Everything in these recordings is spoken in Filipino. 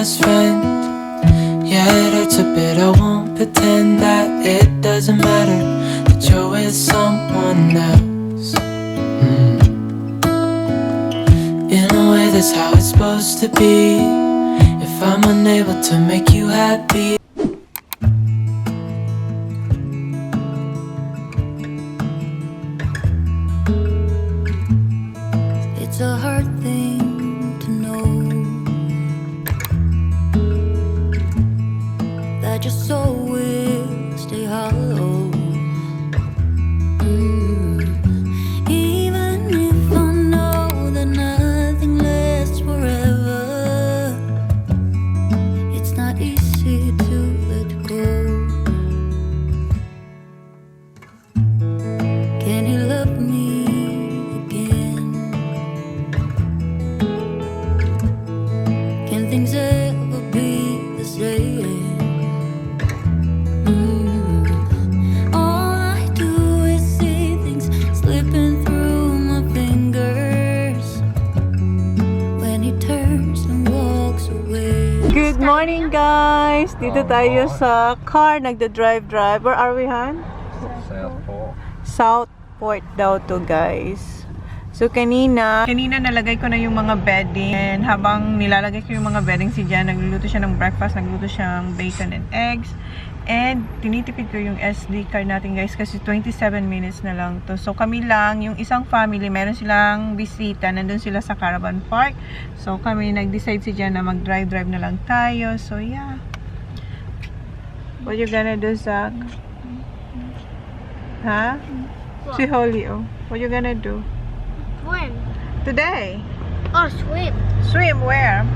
best friend. Yeah, it hurts a bit, I won't pretend that it doesn't matter, that you're with someone else. In a way, that's how it's supposed to be. If I'm unable to make you happy. It's a hard thing to know that your soul will stay hollow. Even if I know that nothing lasts forever, it's not easy to let go. Can you love me again? Can things ever be the same? All I do is see things slipping through my fingers when he turns and walks away. Good morning, guys! Dito tayo sa car, nagda-drive. Where are we, Han? Southport. Southport daw to, guys. So, kanina nalagay ko na yung mga bedding. And habang nilalagay ko yung mga bedding, si Jan, nagluluto siya ng breakfast, nagluto siya ng bacon and eggs. And tinitipid ko yung SD card natin, guys, kasi 27 minutes na lang to. So, kami lang, yung isang family, meron silang bisita, nandun sila sa caravan park. So, kami nag-decide si Jan na mag-drive na lang tayo. So, yeah. What you gonna do, Zach? Huh? Si Holly, oh. What you gonna do? Swim. Today? Oh, swim. Swim where?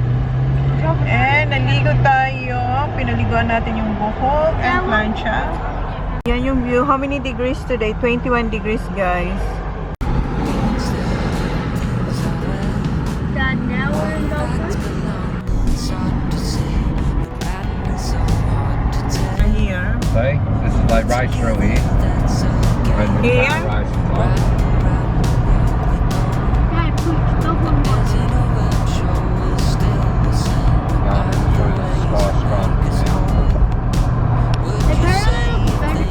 And naligo tayo. Pinaliguan natin yung buhok and plancha. Yan yung view. How many degrees today? 21 degrees, guys. Dad, now we're in Belfast. Here. See, this is like right through here. When the Here? car rises on. Dad, please, don't go more. Going through the sky scrub. The parallel better.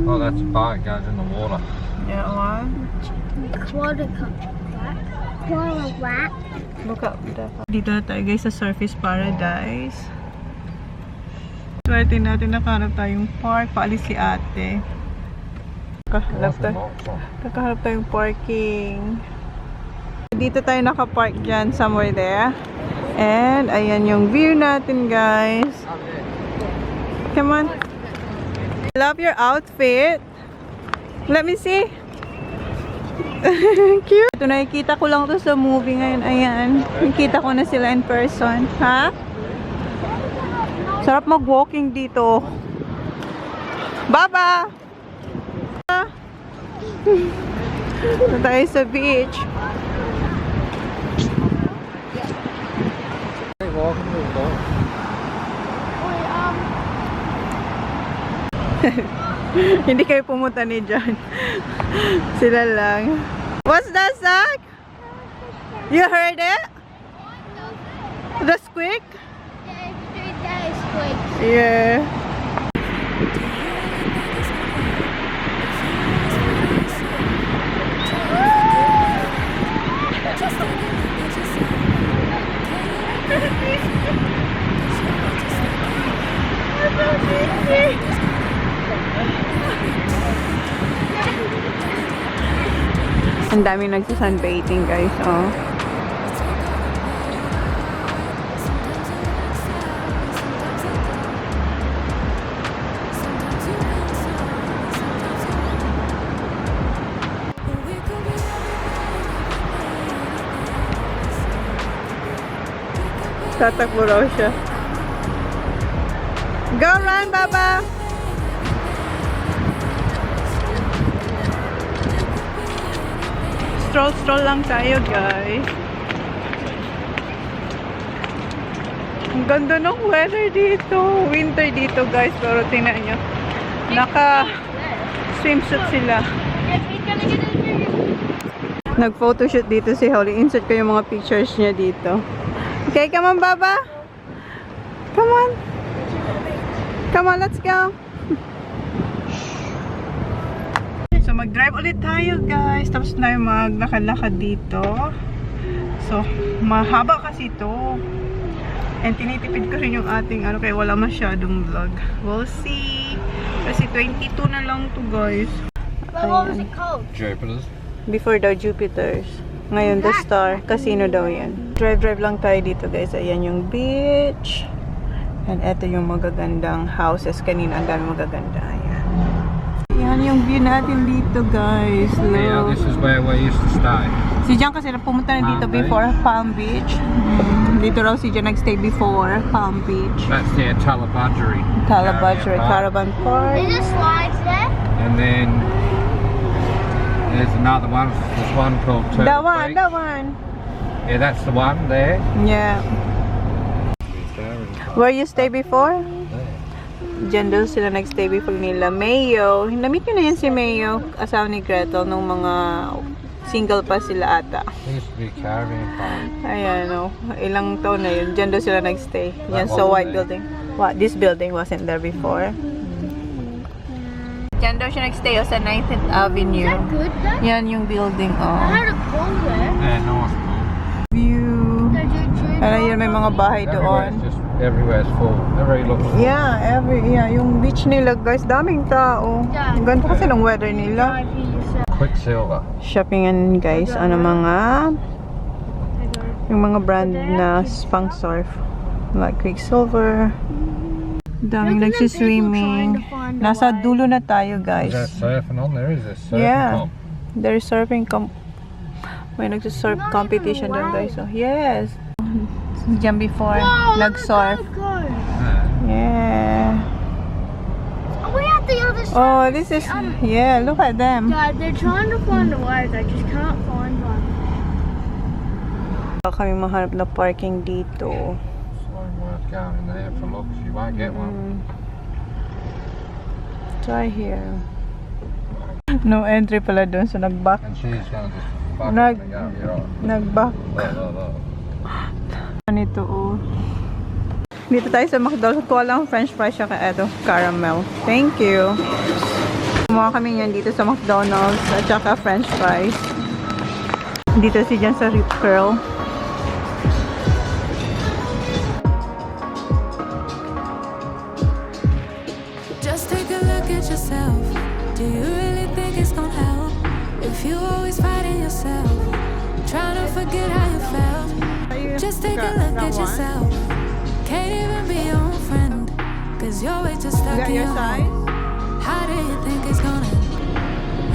Oh, that's a boat, goes in the water. Yeah, one. Water cup. Water what? Look up. Dito na tayo, guys, sa Surface Paradise. Swerte natin, nakahanap tayong park. Paalis si ate. Nakahanap tayong parking. Dito tayo nakapark dyan, somewhere there. And, ayan yung view natin, guys. Come on. Love your outfit. Let me see. Cute. Ito, nakikita ko lang to sa movie ngayon. Ayan. Nakikita ko na sila in person. Ha? Sarap mag-walking dito. Baba! Ito tayo sa beach. Hindi kayo pumunta ni John. Sila lang. What's that, Zach? You heard it? The squeak? Yeah. Ang dami nagsa-sunbathing, guys. Oh. Tatakbo raw siya. Go run, Baba! Stroll lang tayo, guys. Ang ganda ng weather dito. Winter dito guys. Pero tingnan nyo. Naka swimsuit sila. Nag-photoshoot dito si Holly. Insert ko yung mga pictures niya dito. Okay, come on, Baba. Come on. Come on, let's go. So, mag-drive ulit tayo, guys. Tapos na yung maglakad-lakad dito. So, mahaba kasi ito. And tinitipid ko rin yung ating, kaya wala masyadong vlog. We'll see. Kasi 22 na lang to, guys. But what was it called? Jupiters. Before daw Jupiters. Ngayon, the Star. Casino daw yan. Drive lang tayo dito, guys. Ayan yung beach. And eto yung magagandang houses. Kanina, ang dami magaganda. Ayan. Yan yung view natin dito, guys. Yeah, Look. this is where we used to stay. Si Jan kasi pumunta na dito Palm before Palm Beach. Dito raw si Jan nagstay before Palm Beach. That's the Talabudgery. Talabudgery Caravan Park. Is there slides there? And then there's another one. There's one called Turtle That one, Creek. that one. Yeah, that's the one there. Yeah. Where you stay before? Diyan doon sila nagstay before nila. Mayo. Na-meet nyo na yan si Mayo. Asawa ni Gretel nung mga single pa sila ata. There used to be a caravan park. Ayan o. Ilang taon na yun. Diyan doon sila nagstay. Yan sa wasn't white there. building. What? This building wasn't there before. Diyan daw siya nagstay sa 9th Avenue. Is that good though? Yan yung building I oh. had a pool there. Yeah, nice. View. Ayan yun, may mga bahay doon. Everywhere's full. Every looks full. Yeah, yung beach nila guys, daming tao. Yeah. Ang ganda kasi ng weather nila. Drive here yourself. Quicksilver. Shoppingan guys, yung mga brand na pang surf. Like Quicksilver. Daming Look at the nagsiswimming. people trying to find a Nasa way. dulo na tayo Is guys. that surfing on? There is a surfing Yeah. comp. There's surfing may nagsisurf Not competition even doon wide. guys. So, yes. Diyan before, Whoa, nag-surf. look at the Yeah. Yeah. go. We're at the other side. Oh, this is, yeah, look at them. Dad, they're trying to find a way. They just can't find one. Kami mahanap na parking dito. It's not worth going in there for looks. You won't get one. Try here. No entry pala doon, so nag-back. And she's going to just fuck Nag- it and go, you're right. Nag-back. Look. Nito oh. Dito tayo sa McDonald's. Kuha lang french fries siya eto, caramel. Thank you. Kumuha kami yan dito sa McDonald's at saka french fries. Dito si Jan sa Rip Curl. Just take a look at yourself. Do you really think it's gonna help if you always fighting yourself, trying to forget how you felt? Just take a look at yourself. Can't even be your own friend, cause you're way too stuck Got in your your size? head. How do you think it's gonna end?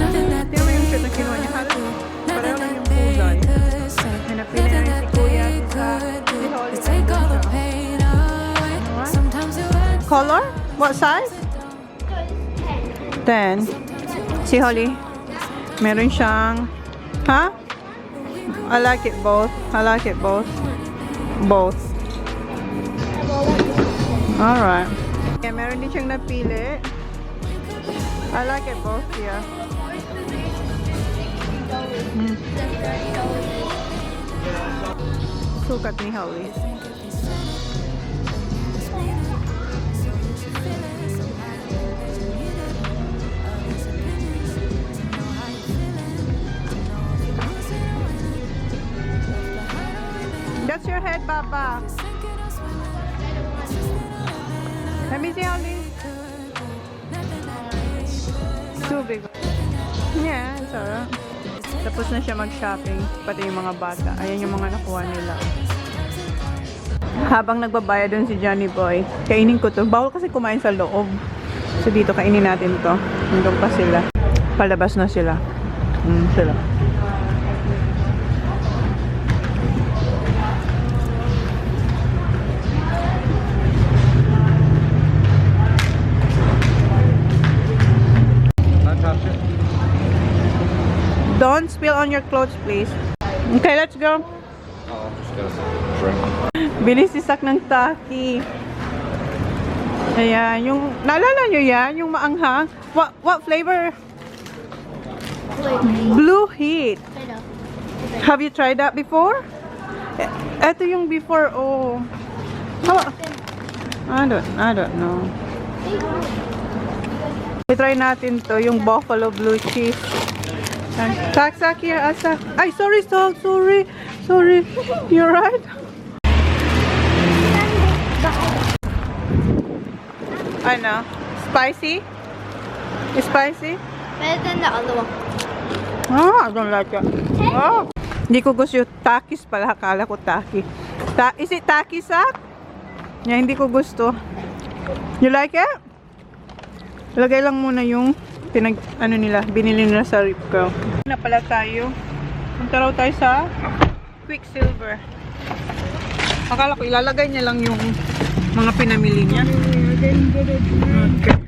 Nothing that Tingnan mo yung shirt they na kinuha niya. could do, Pareho nothing lang yung that they kulay. could say, Hanapin nothing na that si Kuya they sa could do Holly to take all the siya. pain away. Sometimes you hurt. Color? What size? 10. Si Holly. Meron siyang, ha? I like it both. I like it both. Both. Alright. Yeah, meron din siyang napili. I like it both, yeah. Sukat ni Holly. That's your head, Papa. Let me see, Holly. Too big. Yeah, it's alright. Tapos na siya mag-shopping, pati yung mga bata. Ayan yung mga nakuha nila. Habang nagbabayad doon si Johnny Boy, kainin ko to. Bawal kasi kumain sa loob. So dito, kainin natin to. Nandun pa sila. Palabas na sila. Sila. Don't touch it. Don't spill on your clothes, please. Okay, let's go. Oh, I'm just gonna drink. Bili si Sak ng taki. Ayan, yung, naalala nyo yan? Yung maanghang? What flavor? Blue Heat. Have you tried that before? Ito yung before, oh. I don't know. I-try natin to, yung buffalo blue cheese. Sak here, Sak. Ay, sorry, Sak, sorry. You're right. Ano? Spicy? Spicy? Better than the other one. I don't like it. Oh. Hindi ko gusto yung takis pala. Akala ko taki. Is it taki, Sak? Yeah, hindi ko gusto. You like it? Lagay lang muna yung binili nila sa rip curl. Na pala tayo. Punta raw tayo sa Quicksilver. Akala ko ilalagay niya lang yung mga pinamili niya. Okay,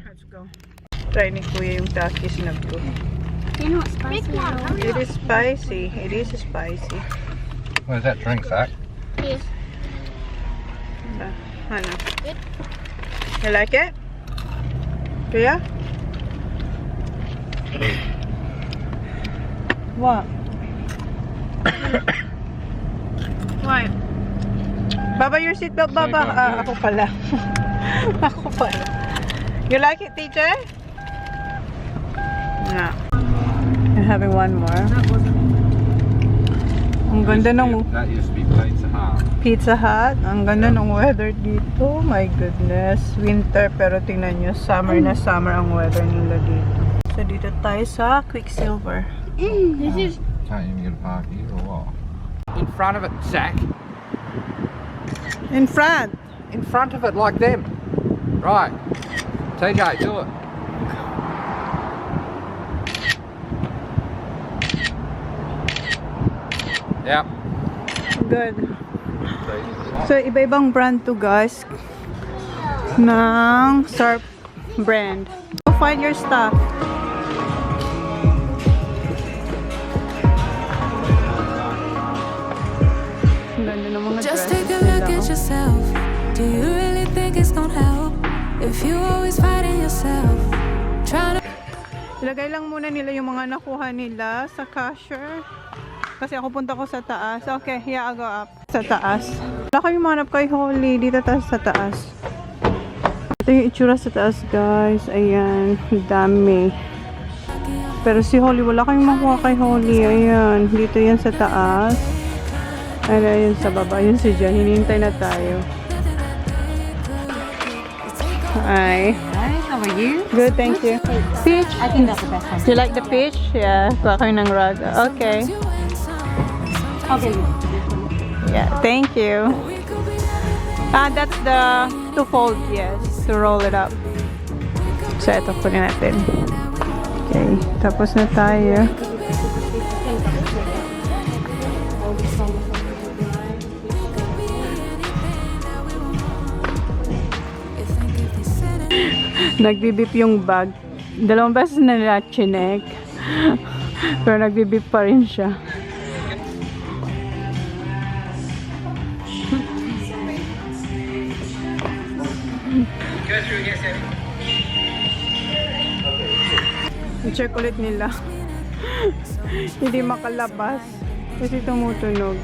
let's go. Try ni Kuya yung takis na to. You're not spicy. It is spicy. It is spicy. Where's that drink, Zach? Yes. Ano? Good. You like it? Kuya? What? Why? Baba your seatbelt, Baba. Ako pala. Ako pala. You like it, teacher? No. I'm having one more. Ang ganda ng That used to be Pizza Hut. Pizza Hut. Ang ganda ng weather dito. My goodness. Winter pero tingnan nyo. Summer na summer ang weather nila dito. So dito tayo sa Quicksilver. This is Can't even get a park here or what? In front of it, Zach. In front. In front of it, like them. Right. TJ, do it. Yep. Good. So iba-ibang brand to guys. Ng Surf brand. Go find your stuff. Ang ganda ng mga Just dresses take a look nila, at oh. yourself. Do you really think it's gonna help? If you always fighting yourself, trying to Ilagay lang muna nila yung mga nakuha nila sa cashier. Kasi ako punta ko sa taas. Okay, yeah, I'll go up. Sa taas. Wala kayong manap kay Holly. Dito tayo sa taas. Ito yung itsura sa taas, guys. Ayan. Dami. Pero si Holly, wala kayong makuha kay Holly. Ayan. Dito yan sa taas. Ayan sa baba. Yun si Jan. Hinihintay na tayo. Hi. Hi, how are you? Good, thank you. Peach? I think that's the best one. Do you like the peach? Yeah. Kuha kami ng rag. Okay. Okay. Yeah, thank you. That's the to fold, yes, to roll it up. So, ito kunin natin. Okay, tapos na tayo. Nagbibip yung bag. 2 beses na nila chinek. Pero nagbibip pa rin siya. I-check ulit nila. Hindi makalabas kasi tumutunog.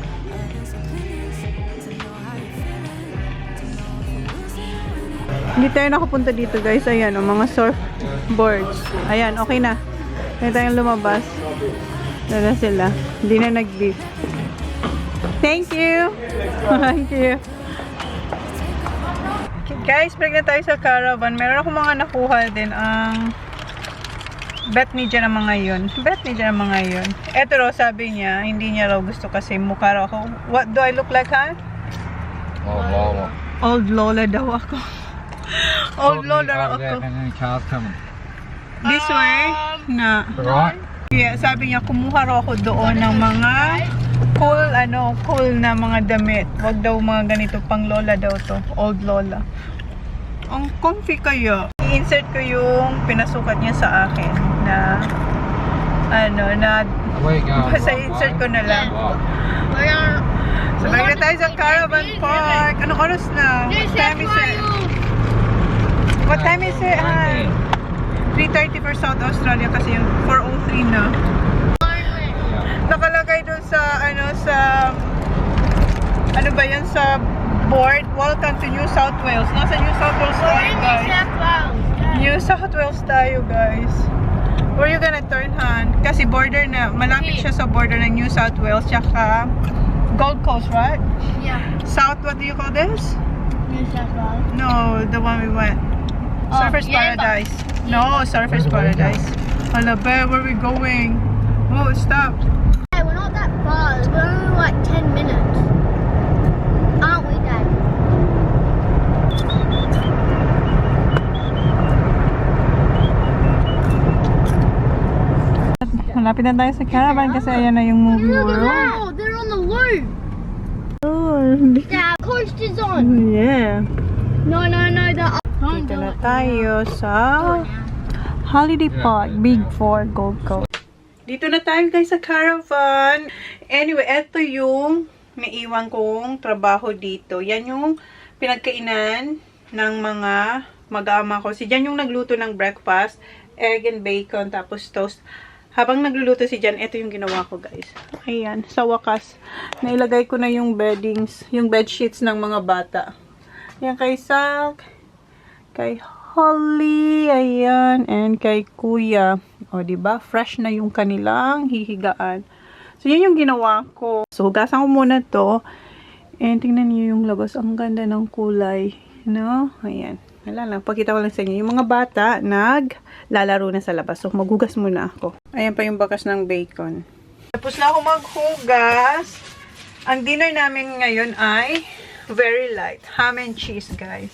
Hindi tayo nakapunta dito, guys. Ayan, mga surfboards. Ayan, okay na. Hindi tayong lumabas. Dala sila. Hindi na nag-beep. Thank you! Thank you! Guys, break na tayo sa caravan. Meron ako mga nakuha din ang bet ni Jan ang mga yun. Bet ni Jan ang mga yun. Eto raw, sabi niya, hindi niya raw gusto kasi mukha raw ako. What do I look like, ha? Oh, Lola. Old Lola daw ako. Old Lola raw ako. Any cars coming? This way? Na. Right? Yeah, sabi niya, kumuha raw ako doon ng mga cool na mga damit. Wag daw mga ganito, pang Lola daw to. Old Lola. Ang comfy kaya. I-insert ko yung pinasukat niya sa akin na Where you going? basta insert ko na lang. Sabay na tayo sa caravan park. Anong oras na? What time is it? What time is it? 3:30 for South Australia kasi yung 4:03 na. Nakalagay dun sa ano ba yan sa board? Welcome to New South Wales. Nasa New South Wales tayo, guys. New South Wales tayo, guys. Where you gonna turn, Han? Kasi border na, malapit siya sa border ng New South Wales tsaka Gold Coast, right? Yeah. South, what do you call this? New South Wales. No, the one we went. Surfers Paradise. No, Surfers Paradise. Hala, babe, where are we going? Oh, stop. Hey, we're not that far. We're only like 10 minutes. Aren't we, Dad? Malapit na tayo sa caravan kasi ayan na yung movie world. Oh, they're on the loop. Oh, Dad, coast is on. yeah. No, the Dito na tayo sa Holiday Park, Big 4, Gold Coast. Dito na tayo guys sa caravan. Anyway, eto yung naiwan kong trabaho dito. Yan yung pinagkainan ng mga mag-aama ko. Si Jan yung nagluto ng breakfast, egg and bacon, tapos toast. Habang nagluluto si Jan, ito yung ginawa ko guys. Ayan, sa wakas, nailagay ko na yung beddings, yung bed sheets ng mga bata. Yan kay Sak, kay Holly, ayan, and kay Kuya. O, diba? Fresh na yung kanilang hihigaan. So, yan yung ginawa ko. So, hugasan ko muna to. And, tingnan niyo yung labas. Ang ganda ng kulay. No? Ayan. Wala lang. Pakita ko lang sa inyo. Yung mga bata, naglalaro na sa labas. So, maghugas muna ako. Ayan pa yung bakas ng bacon. Tapos na ako maghugas. Ang dinner namin ngayon ay very light. Ham and cheese, guys.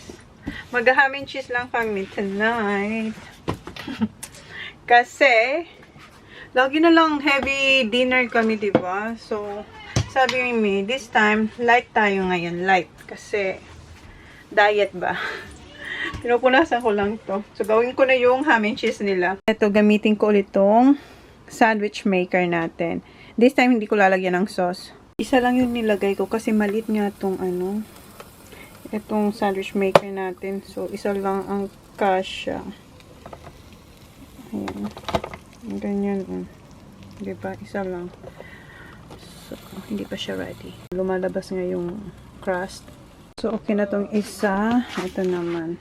Mag-ham and cheese lang kami tonight. Kasi, lagi na lang heavy dinner kami, diba? So, sabi ni this time, light tayo ngayon. Light. Kasi, diet ba? Pinupunasan ko lang to. So, gawin ko na yung ham and cheese nila. Ito, gamitin ko ulit tong sandwich maker natin. This time, hindi ko lalagyan ng sauce. Isa lang yung nilagay ko kasi maliit nga tong itong sandwich maker natin. So, isa lang ang kasya. Ayan. Ganyan. Diba? Isa lang. So, hindi pa siya ready. Lumalabas nga yung crust. So, okay na tong isa. Ito naman.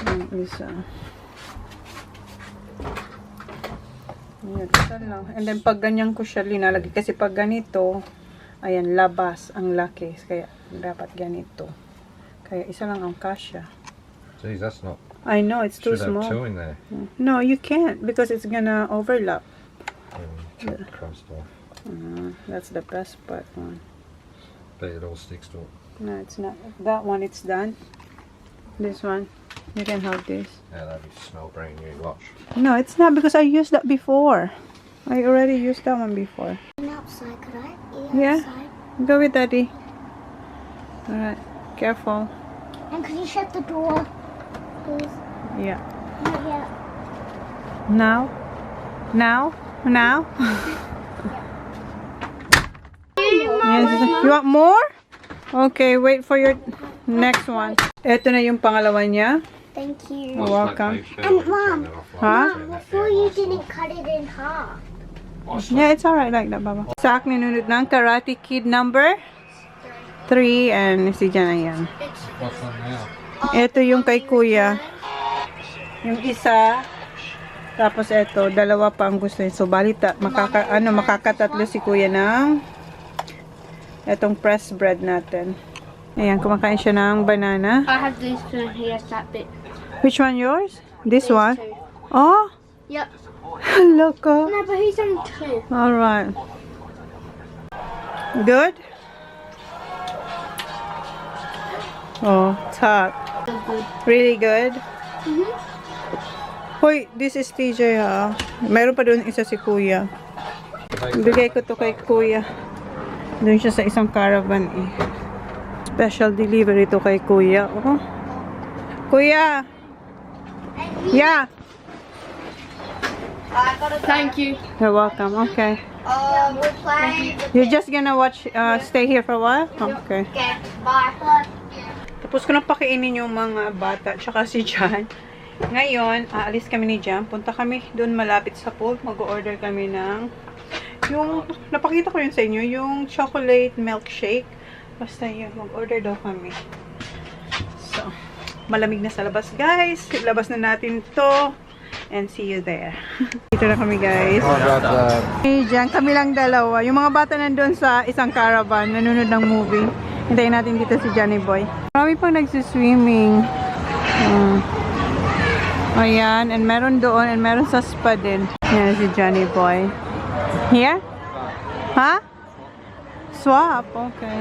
Yung isa. Ayan, isa lang. And then, pag ganyan ko siya linalagay. Kasi pag ganito, ayan, labas ang laki. Kaya, dapat ganito. Kaya, isa lang ang kasya. Geez, that's not... I know, it's too Should have small. two in there. No, you can't. Because it's gonna overlap. Take the crust off. That's the best part one. Bet it all sticks to it. No, it's not. That one, it's done. This one, you can have this. Yeah, that'd be smell brand new. Watch. No, it's not because I used that before. I already used that one before. outside, could I eat Yeah. outside? Go with Daddy. Alright, careful. And could you shut the door, please? Yeah. Not yet. Now? Now? Now? Yes. You want more? Okay, wait for your next one. Ito na yung pangalawa niya. Thank you. You're welcome. And Mom, Huh? before you didn't cut it in half. Yeah, it's alright like that, Baba. Sak ninunod ng Karate Kid number 3 and si Jan ayan. What's that now? Ito yung kay Kuya. Yung isa. Tapos ito, dalawa pa ang gusto niya. So, balita, makakatatlo si Kuya ng etong pressed bread natin. Ayan, kumakain siya ng banana. I have these two and he has that bit. Which one yours? This These one? two. Oh, Yep. loco. No, but he's on two. Alright. Good? Oh, it's hot. Really good? Hoy, this is TJ ha. Meron pa doon isa si Kuya. Bigay ko to kay Kuya. Doon siya sa isang caravan eh. Special delivery to kay Kuya. Oh. Kuya! Yeah! Thank you. You're welcome. Okay. We're playing. You're just gonna watch, stay here for a while? Okay. Okay, bye. Tapos ko na pakainin yung mga bata, tsaka si Jan. Ngayon, aalis kami ni Jan. Punta kami doon malapit sa pool. Mag-order kami ng yung, napakita ko yun sa inyo, yung chocolate milkshake. Basta yun, mag-order daw kami. So, malamig na sa labas, guys. Labas na natin to. And see you there. Dito na kami, guys. Hey, Jan, kami lang dalawa. Yung mga bata nandun sa isang caravan, nanonood ng movie. Hintayin natin dito si Johnny Boy. Marami pang nagsiswimming. Ayan, and meron doon, and meron sa spa din. Yan si Johnny Boy. Here? Huh? Swap, okay.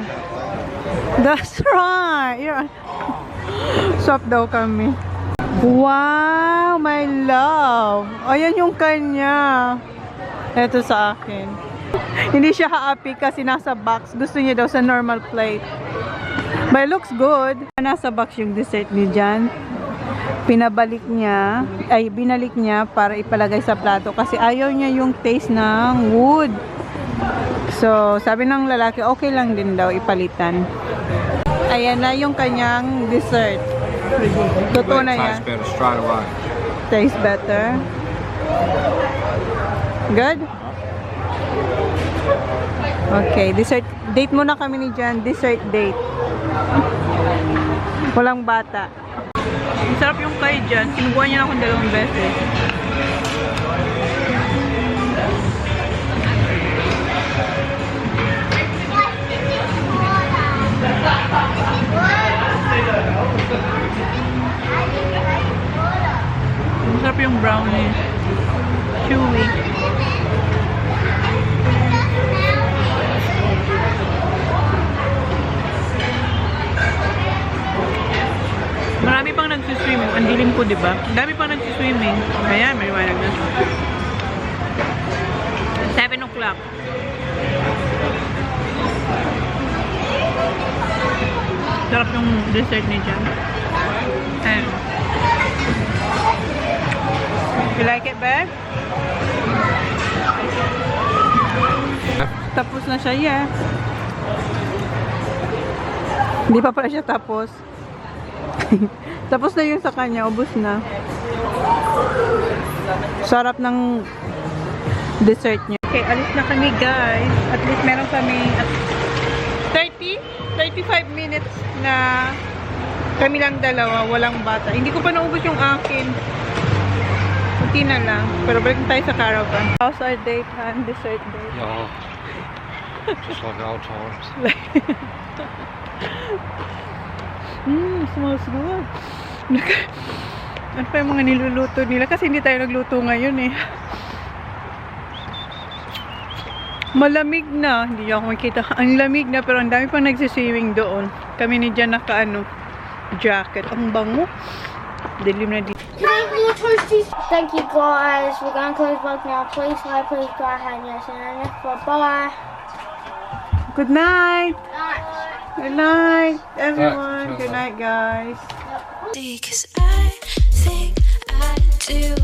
That's right. Yeah. Swap daw kami. Wow, my love. Ayan yung kanya. Ito sa akin. Hindi siya happy kasi nasa box. Gusto niya daw sa normal plate. But it looks good. Nasa box yung dessert ni Jan. Binalik niya para ipalagay sa plato kasi ayaw niya yung taste ng wood. So, sabi ng lalaki, okay lang din daw ipalitan. Ayan na yung kanyang dessert. Totoo na yan. Tastes better straight away. Tastes better. Good? Okay, dessert. Date muna kami ni Jan. Dessert date. Walang bata. Masarap yung kay Jan. Sinubuhan niya na akong 2 beses. Masarap yung brownie. Chewy. Marami pang nagsiswimming. Ang dilim ko, diba? Dami pang nagsiswimming. Ayan, may liwanag na. 7 o'clock. Sarap yung dessert ni Jan. Ayan. You like it, babe? Tapos na siya, yeah. Hindi pa pala siya tapos. Tapos na yung sa kanya, ubos na. Sarap ng dessert niya. Okay, alis na kami, guys. At least meron kami 35 minutes na kami lang dalawa, walang bata. Hindi ko pa naubos yung akin. Kunti na lang. Pero balik tayo sa caravan. How's our date, han? Dessert date. Yeah. Just like old times. Smells good. Ano pa yung mga niluluto nila? Kasi hindi tayo nagluto ngayon eh. Malamig na. Hindi ako makita. Ang lamig na pero ang dami pang nagsiswimming doon. Kami ni Jan naka jacket. Ang bango. Dilim na dito. Thank you guys. We're going to close the vlog now. Please like, please go ahead. Yes, and bye. Good night. Good night, everyone. Good night, guys. Because I think I do.